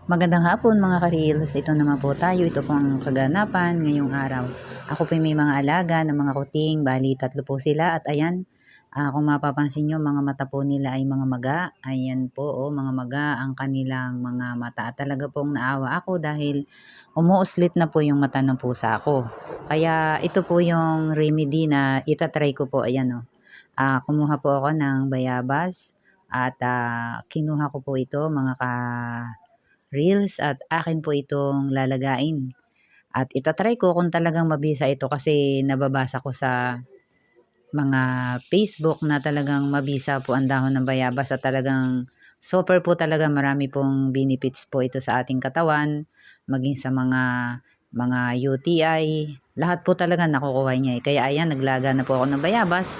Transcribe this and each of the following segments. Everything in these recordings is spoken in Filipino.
Magandang hapon mga ka-reels, ito naman po tayo, ito po ang kaganapan ngayong araw. Ako po may mga alaga ng mga kuting, bali 3 po sila at ayan, kung mapapansin nyo mga mata po nila ay mga maga, ayan po mga maga ang kanilang mga mata at talaga pong naawa ako dahil umuuslit na po yung mata ng pusa ko. Kaya ito po yung remedy na itatry ko po, ayan kumuha po ako ng bayabas at kinuha ko po ito mga reels at akin po itong lalagain. At itatry ko kung talagang mabisa ito kasi nababasa ko sa mga Facebook na talagang mabisa po ang dahon ng bayabas at talagang super po talaga marami pong benefits po ito sa ating katawan, maging sa mga UTI, lahat po talaga nakukuha niya. Kaya ayan, naglaga na po ako ng bayabas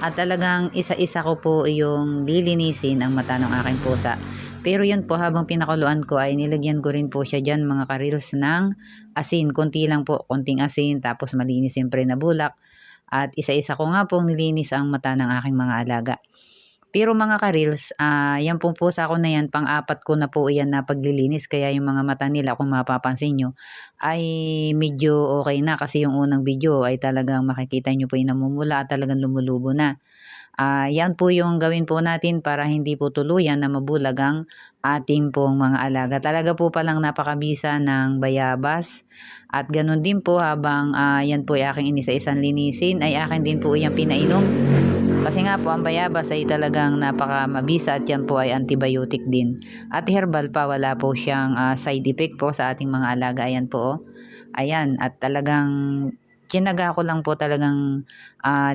at talagang isa-isa ko po yung lilinisin ang mata ng aking pusa. Pero yun po, habang pinakuluan ko ay nilagyan ko rin po siya dyan mga ka-reels ng asin. Konti lang po, konting asin, tapos malinis siyempre na bulak. At isa-isa ko nga pong nilinis ang mata ng aking mga alaga. Pero mga ka-reels, yan pong pusa ko na yan, pang-apat ko na po yan na paglilinis. Kaya yung mga mata nila, kung mapapansin nyo, ay medyo okay na. Kasi yung unang video ay talagang makikita nyo po yung namumula at talagang lumulubo na. Yan po yung gawin po natin para hindi po tuluyan na mabulag ang ating pong mga alaga. Talaga po palang napakabisa ng bayabas. At ganun din po habang yan po ay aking inisa-isang linisin, ay akin din po yung pinainom. Kasi nga po ang bayabas ay talagang napaka mabisa at yan po ay antibiotic din. At herbal pa, wala po siyang side effect po sa ating mga alaga. Ayan po. Ayan, at talagang tinaga ko lang po talagang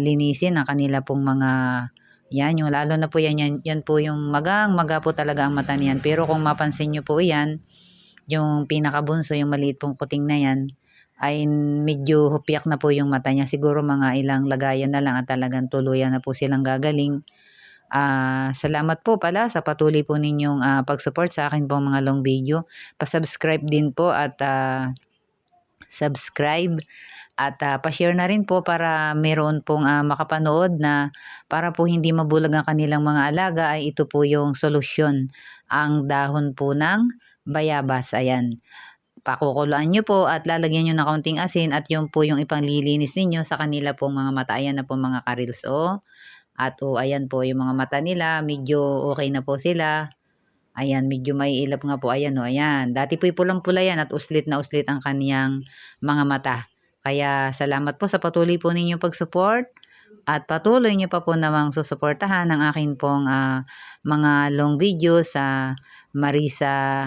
linisin ang kanila pong mga yan, yung lalo na po yan po yung magang-maga po talaga ang mata niyan. Pero kung mapansin nyo po yan, yung pinakabunso, yung maliit pong kuting na yan, ay medyo hupiak na po yung mata niya. Siguro mga ilang lagayan na lang at talagang tuluyan na po silang gagaling. Salamat po pala sa patuloy po ninyong pag-support sa akin pong mga long video. Pa-subscribe din po at subscribe at pa-share na rin po para meron pong makapanood na para po hindi mabulag ang kanilang mga alaga, ay ito po yung solusyon. Ang dahon po ng bayabas, ayan. Pakukuluan nyo po at lalagyan nyo ng kaunting asin at yung po yung ipanglilinis ninyo sa kanila pong mga mata. Ayan na po mga ka-reels At ayan po yung mga mata nila, medyo okay na po sila. Ayan, medyo may ilap nga po. Ayan ayan. Dati po'y pulang-pula yan at uslit na uslit ang kaniyang mga mata. Kaya salamat po sa patuloy po ninyong pag-support at patuloy nyo pa po namang susuportahan ang akin pong mga long videos sa Marisa